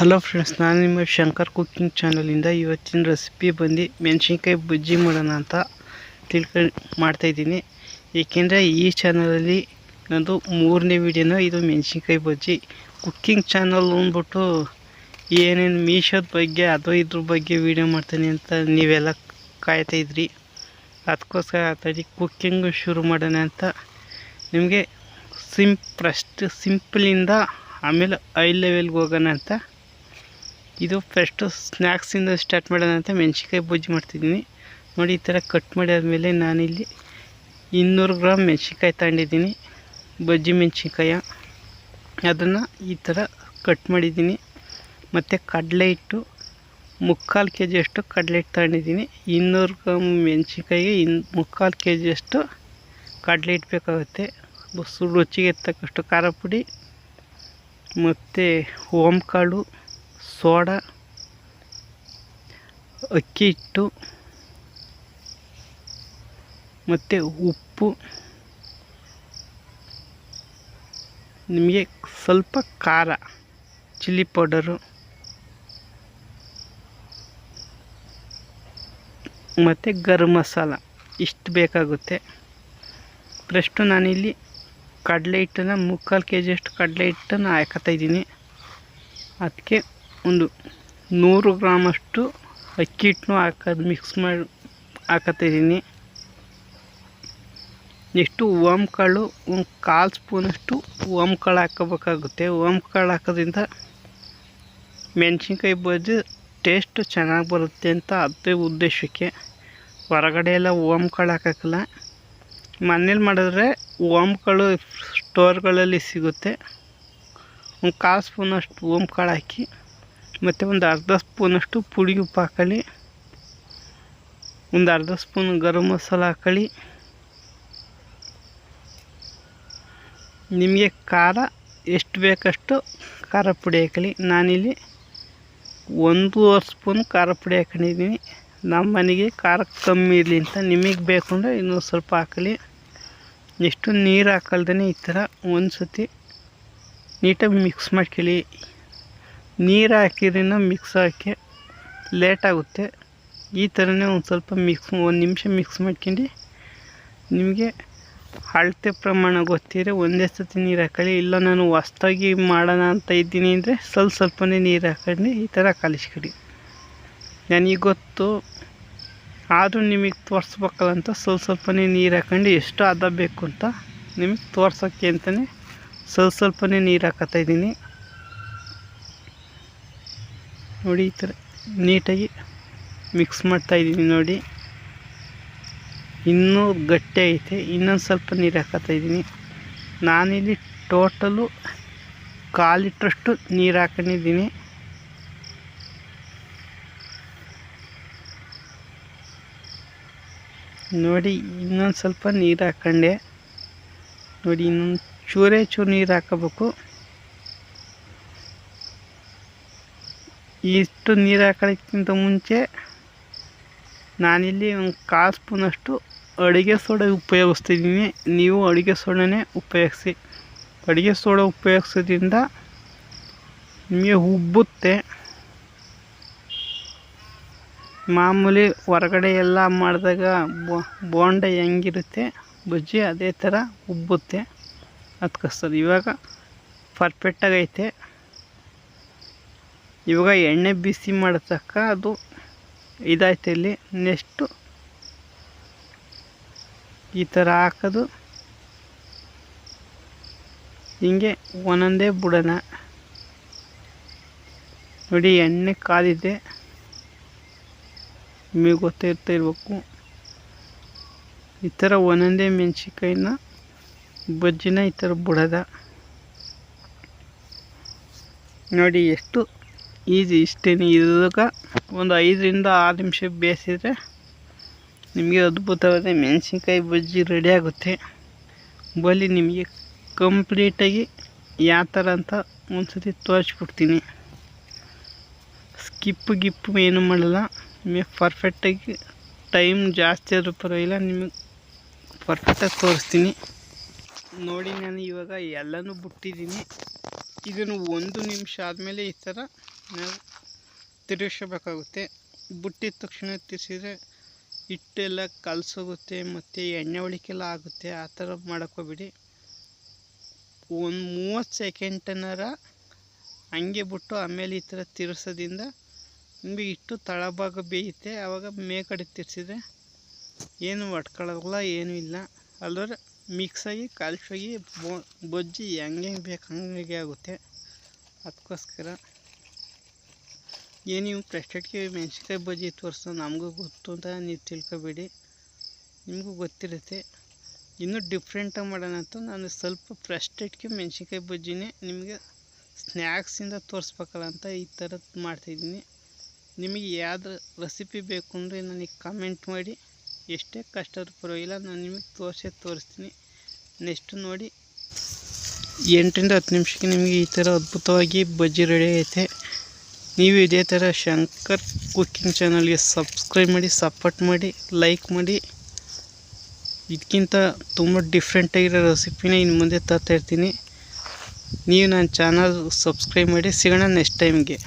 Hello friends, ನಾನು ನಿಮ್ಮ Shankar cooking ಚಾನಲಿಂದ ಇವತ್ತಿನ ರೆಸಿಪಿ ಬಂದು ಮೆಣಸಿನ್ಕಾಯಿ ಬಜ್ಜಿ ಮಾಡೋಣ ಅಂತ ಮಾಡ್ತಾಯಿದ್ದೀನಿ. ಏಕೆಂದರೆ ಈ ಚಾನಲಲ್ಲಿ ನಂದು 3ನೇ ವಿಡಿಯೋನ ಇದು ಮೆಣಸಿನ್ಕಾಯಿ ಬಜ್ಜಿ ಕುಕ್ಕಿಂಗ್ ಚಾನಲ್ ಅಂದ್ಬಿಟ್ಟು ಏನೇನು ಮೀಶೋದ ಬಗ್ಗೆ ಅದು ಇದ್ರ ಬಗ್ಗೆ ವಿಡಿಯೋ ಮಾಡ್ತೀನಿ ಅಂತ ನೀವೆಲ್ಲ ಕಾಯ್ತಾಯಿದ್ರಿ. ಅದಕ್ಕೋಸ್ಕರ ಆತಡಿ ಕುಕ್ಕಿಂಗ್ ಶುರು ಮಾಡೋಣ ಅಂತ ನಿಮಗೆ ಫಸ್ಟ್ ಸಿಂಪಲಿಂದ ಆಮೇಲೆ ಹೈ ಲೆವೆಲ್ಗೆ ಹೋಗೋಣ ಅಂತ. ಇದು ಫಸ್ಟು ಸ್ನ್ಯಾಕ್ಸಿಂದ ಸ್ಟಾರ್ಟ್ ಮಾಡೋಣ ಅಂತ ಮೆಣಸಿನ್ಕಾಯಿ ಬಜ್ಜಿ ಮಾಡ್ತಿದ್ದೀನಿ. ನೋಡಿ, ಈ ಥರ ಕಟ್ ಮಾಡಿದ್ಮೇಲೆ ನಾನಿಲ್ಲಿ 200 ಗ್ರಾಮ್ ಮೆಣಸಿನ್ಕಾಯಿ ತಗೊಂಡಿದ್ದೀನಿ, ಬಜ್ಜಿ ಮೆಣಸಿನ್ಕಾಯ. ಅದನ್ನು ಈ ಥರ ಕಟ್ ಮಾಡಿದ್ದೀನಿ. ಮತ್ತು ಕಡಲೆ ಹಿಟ್ಟು 3/4 kg ಅಷ್ಟು ಕಡಲೆ ಹಿಟ್ಟು ತಗೊಂಡಿದ್ದೀನಿ. 200 ಗ್ರಾಮ್ ಮೆಣಸಿನ್ಕಾಯಿಗೆ 3/4 kg ಅಷ್ಟು ಕಡಲೆ ಹಿಟ್ಟು ಬೇಕಾಗುತ್ತೆ. ರುಚಿಗೆ ತಕ್ಕಷ್ಟು ಖಾರ ಪುಡಿ ಮತ್ತು ಓಂಕಾಳು, ಸೋಡಾ, ಅಕ್ಕಿ ಹಿಟ್ಟು ಮತ್ತು ಉಪ್ಪು, ನಿಮಗೆ ಸ್ವಲ್ಪ ಖಾರ, ಚಿಲ್ಲಿ ಪೌಡರು ಮತ್ತು ಗರಂ ಮಸಾಲ ಇಷ್ಟು ಬೇಕಾಗುತ್ತೆ. ಫಸ್ಟು ನಾನಿಲ್ಲಿ ಕಡಲೆ ಹಿಟ್ಟನ್ನು 3/4 kg ಅಷ್ಟು ಕಡಲೆ ಹಿಟ್ಟನ್ನು ಹಾಕತ್ತಾಯಿದ್ದೀನಿ. ಅದಕ್ಕೆ ಒಂದು 100 ಗ್ರಾಮಷ್ಟು ಅಕ್ಕಿ ಹಿಟ್ಟನ್ನು ಮಿಕ್ಸ್ ಮಾಡಿ ಹಾಕತ್ತಾಯಿದ್ದೀನಿ. ನೆಕ್ಸ್ಟು ಓಂಕಾಳು 1/4 ಸ್ಪೂನಷ್ಟು ಓಂಕಾಳು ಹಾಕೋಬೇಕಾಗುತ್ತೆ. ಓಂಕಾಳು ಹಾಕೋದ್ರಿಂದ ಮೆಣಸಿನ್ಕಾಯಿ ಬಜ್ಜಿ ಟೇಸ್ಟ್ ಚೆನ್ನಾಗಿ ಬರುತ್ತೆ ಅಂತ ಅದೇ ಉದ್ದೇಶಕ್ಕೆ. ಹೊರಗಡೆ ಎಲ್ಲ ಓಂಕಾಳು ಹಾಕೋಕ್ಕಲ್ಲ, ಮನೇಲಿ ಮಾಡಿದ್ರೆ ಓಂಕಾಳು ಸ್ಟೋರ್ಗಳಲ್ಲಿ ಸಿಗುತ್ತೆ. 1/4 ಸ್ಪೂನಷ್ಟು ಓಂಕಾಳು ಹಾಕಿ ಮತ್ತು ಒಂದು ಅರ್ಧ ಸ್ಪೂನಷ್ಟು ಪುಡಿ ಉಪ್ಪು ಹಾಕೊಳ್ಳಿ. ಒಂದು ಅರ್ಧ ಸ್ಪೂನ್ ಗರಂ ಮಸಾಲ ಹಾಕೊಳ್ಳಿ. ನಿಮಗೆ ಖಾರ ಎಷ್ಟು ಬೇಕಷ್ಟು ಖಾರ ಪುಡಿ ಹಾಕೊಳ್ಳಿ. ನಾನಿಲ್ಲಿ 1.5 ಸ್ಪೂನ್ ಖಾರ ಪುಡಿ ಹಾಕೊಂಡಿದ್ದೀನಿ. ನಮ್ಮ ಮನೆಗೆ ಖಾರ ಕಮ್ಮಿ ಇರಲಿ ಅಂತ. ನಿಮಗೆ ಬೇಕು ಅಂದರೆ ಇನ್ನೂ ಸ್ವಲ್ಪ ಹಾಕೊಳ್ಳಿ. ನೆಕ್ಸ್ಟು ನೀರು ಹಾಕಲ್ದೇ ಈ ಥರ ಒಂದು ಸತಿ ನೀಟಾಗಿ ಮಿಕ್ಸ್ ಮಾಡ್ಕೊಳ್ಳಿ. ನೀರು ಹಾಕಿದ್ರಿಂದ ಮಿಕ್ಸ್ ಹಾಕಿ ಲೇಟಾಗುತ್ತೆ. ಈ ಥರನೇ ಒಂದು ಸ್ವಲ್ಪ 1 ನಿಮಿಷ ಮಿಕ್ಸ್ ಮಾಡ್ಕೊಂಡು ನಿಮಗೆ ಅಳತೆ ಪ್ರಮಾಣ ಗೊತ್ತಿದ್ರೆ ಒಂದೇ ಸತಿ ನೀರು ಹಾಕೊಳ್ಳಿ. ಇಲ್ಲ ನಾನು ಹೊಸ್ದಾಗಿ ಮಾಡೋಣ ಅಂತ ಇದ್ದೀನಿ ಅಂದರೆ ಸ್ವಲ್ಪನೇ ನೀರು ಹಾಕೊಂಡು ಈ ಥರ ಕಲಿಸ್ಕೊಳ್ಳಿ. ನನಗೆ ಗೊತ್ತು, ಆದರೂ ನಿಮಗೆ ತೋರಿಸ್ಬೇಕಲ್ಲ ಅಂತ ಸ್ವಲ್ಪನೇ ನೀರು ಹಾಕೊಂಡು ಎಷ್ಟು ಹದ ಬೇಕು ಅಂತ ನಿಮಗೆ ತೋರ್ಸೋಕ್ಕೆ ಅಂತಲೇ ಸ್ವಲ್ಪನೇ ನೀರು ಹಾಕತ್ತಾಯಿದ್ದೀನಿ. ನೋಡಿ, ಈ ಥರ ನೀಟಾಗಿ ಮಿಕ್ಸ್ ಮಾಡ್ತಾಯಿದ್ದೀನಿ. ನೋಡಿ, ಇನ್ನೂ ಗಟ್ಟಿ ಐತೆ, ಇನ್ನೊಂದು ಸ್ವಲ್ಪ ನೀರು ಹಾಕತ್ತಾಯಿದ್ದೀನಿ. ನಾನಿಲ್ಲಿ ಟೋಟಲು 1/4 ಲೀಟ್ರಷ್ಟು ನೀರು ಹಾಕೊಂಡಿದ್ದೀನಿ. ನೋಡಿ, ಇನ್ನೊಂದು ಸ್ವಲ್ಪ ನೀರು ಹಾಕೊಂಡೆ. ನೋಡಿ, ಇನ್ನೊಂದು ಚೂರು ನೀರು ಹಾಕೋಬೇಕು. ಇಷ್ಟು ನೀರು ಹಾಕೋಕ್ಕಿಂತ ಮುಂಚೆ ನಾನಿಲ್ಲಿ 1/4 ಸ್ಪೂನಷ್ಟು ಅಡುಗೆ ಸೋಡಾ ಉಪಯೋಗಿಸ್ತಿದ್ದೀನಿ. ನೀವು ಅಡುಗೆ ಸೋಡಾನೇ ಉಪಯೋಗಿಸಿ. ಅಡುಗೆ ಸೋಡಾ ಉಪಯೋಗಿಸೋದ್ರಿಂದ ನಿಮಗೆ ಉಬ್ಬುತ್ತೆ. ಮಾಮೂಲಿ ಹೊರಗಡೆ ಎಲ್ಲ ಮಾಡಿದಾಗ ಬೋಂಡ ಹೆಂಗಿರುತ್ತೆ ಬಜ್ಜಿ ಅದೇ ಥರ ಉಬ್ಬುತ್ತೆ. ಅದಕ್ಕೋಸ್ಕರ ಇವಾಗ ಪರ್ಫೆಕ್ಟಾಗೈತೆ. ಇವಾಗ ಎಣ್ಣೆ ಬಿಸಿ ಮಾಡತಕ್ಕ ಅದು ಇದಾಯ್ತು. ಇಲ್ಲಿ ನೆಕ್ಸ್ಟು ಈ ಥರ ಹಾಕೋದು, ಹಿಂಗೆ ಒಂದೊಂದೇ ಬಿಡೋಣ. ನೋಡಿ, ಎಣ್ಣೆ ಕಾದಿದೆ, ನಿಮಗೆ ಗೊತ್ತಿರ್ಬೇಕು. ಈ ಥರ ಒಂದೊಂದೇ ಮೆಣಸಿನ್ಕಾಯಿನ ಬಜ್ಜಿನ ಈ ಥರ ಬಿಡೋದ. ನೋಡಿ, ಎಷ್ಟು ಈಸಿ. ಇಷ್ಟೇನು. ಇವಾಗ ಒಂದು 5ರಿಂದ 6 ನಿಮಿಷ ಬೇಯಿಸಿದ್ರೆ ನಿಮಗೆ ಅದ್ಭುತವಾದ ಮೆಣಸಿನ್ಕಾಯಿ ಬಜ್ಜಿ ರೆಡಿ ಆಗುತ್ತೆ. ಬಲ್ಲಿ ನಿಮಗೆ ಕಂಪ್ಲೀಟಾಗಿ ಯಾವ ಥರ ಅಂತ ಒಂದು ಸತಿ ತೋರಿಸ್ಬಿಡ್ತೀನಿ. ಗಿಪ್ಪು ಏನೂ ಮಾಡಲ್ಲ. ನಿಮಗೆ ಪರ್ಫೆಕ್ಟಾಗಿ ಟೈಮ್ ಜಾಸ್ತಿ ಆದರೂ ಪರವಾಗಿಲ್ಲ, ನಿಮಗೆ ಪರ್ಫೆಕ್ಟಾಗಿ ತೋರಿಸ್ತೀನಿ. ನೋಡಿ, ನಾನು ಇವಾಗ ಎಲ್ಲನೂ ಬಿಟ್ಟಿದ್ದೀನಿ. ಇದನ್ನು 1 ನಿಮಿಷ ಆದಮೇಲೆ ಈ ಥರ ನಾವು ತಿರುಗಿಸಬೇಕಾಗುತ್ತೆ. ಬುಟ್ಟಿದ ತಕ್ಷಣ ತಿರ್ಸಿದ್ರೆ ಹಿಟ್ಟೆಲ್ಲ ಕಲಸೋಗುತ್ತೆ ಮತ್ತು ಎಣ್ಣೆ ಒಳಿಕೆಲ್ಲ ಆಗುತ್ತೆ. ಆ ಥರ ಮಾಡೋಕ್ಕೋಗ್ಬೇಡಿ. ಒಂದು 30 ಸೆಕೆಂಡನಾರ ಹಂಗೆ ಬಿಟ್ಟು ಆಮೇಲೆ ಈ ಥರ ತಿರ್ಸೋದ್ರಿಂದ ನಿಮಗೆ ಹಿಟ್ಟು ತಳಭಾಗ ಬೇಯುತ್ತೆ. ಆವಾಗ ಮೇಲ್ಗಡೆ ತಿರ್ಸಿದ್ರೆ ಏನು ಒಡ್ಕೊಳ್ಳೋಲ್ಲ, ಏನೂ ಇಲ್ಲ. ಅಲ್ಲದ್ರೆ ಮಿಕ್ಸಾಗಿ ಕಲಸೋಗಿ ಬಜ್ಜಿ ಹೆಂಗೆ ಬೇಕು ಹಂಗೆ ಆಗುತ್ತೆ. ಅದಕ್ಕೋಸ್ಕರ ನೀವು ಪ್ರೆಸ್ಟೇಟ್ಗೆ ಮೆಣಸಿನ್ಕಾಯಿ ಬಜ್ಜಿ ತೋರಿಸೋ ನಮಗೂ ಗೊತ್ತು ಅಂತ ನೀವು ತಿಳ್ಕೊಬೇಡಿ, ನಿಮಗೂ ಗೊತ್ತಿರುತ್ತೆ. ಇನ್ನೂ ಡಿಫ್ರೆಂಟಾಗಿ ಮಾಡೋಣ ಅಂತ ನಾನು ಸ್ವಲ್ಪ ಪ್ರೆಸ್ಟೇಟ್ಗೆ ಮೆಣಸಿನ್ಕಾಯಿ ಬಜ್ಜಿನೇ ನಿಮಗೆ ಸ್ನ್ಯಾಕ್ಸಿಂದ ತೋರಿಸ್ಬೇಕಲ್ಲ ಅಂತ ಈ ಥರದ್ದು ಮಾಡ್ತಾಯಿದ್ದೀನಿ. ನಿಮಗೆ ಯಾವ್ದು ರೆಸಿಪಿ ಬೇಕು ಅಂದರೆ ನನಗೆ ಕಮೆಂಟ್ ಮಾಡಿ, ಎಷ್ಟೇ ಕಷ್ಟ ಆದರೂ ಪರವಾಗಿಲ್ಲ, ನಾನು ನಿಮಗೆ ತೋರಿಸ್ತೀನಿ. ನೆಕ್ಸ್ಟ್ ನೋಡಿ 8 ರಿಂದ 10 ನಿಮಿಷಕ್ಕೆ ನಿಮಗೆ ಈ ಥರ ಅದ್ಭುತವಾಗಿ ಬಜ್ಜಿ ರೆಡಿ ಐತೆ. ನೀವು ಇದೇ ಥರ ಶಂಕರ್ ಕುಕ್ಕಿಂಗ್ ಚಾನಲ್ಗೆ ಸಬ್ಸ್ಕ್ರೈಬ್ ಮಾಡಿ, ಸಪೋರ್ಟ್ ಮಾಡಿ, ಲೈಕ್ ಮಾಡಿ. ಇದಕ್ಕಿಂತ ತುಂಬ ಡಿಫ್ರೆಂಟಾಗಿರೋ ರೆಸಿಪಿನ ಇನ್ನು ಮುಂದೆ ತರ್ತಾಯಿರ್ತೀನಿ. ನೀವು ನನ್ನ ಚಾನಲ್ ಸಬ್ಸ್ಕ್ರೈಬ್ ಮಾಡಿ. ಸಿಗೋಣ ನೆಕ್ಸ್ಟ್ ಟೈಮ್ಗೆ.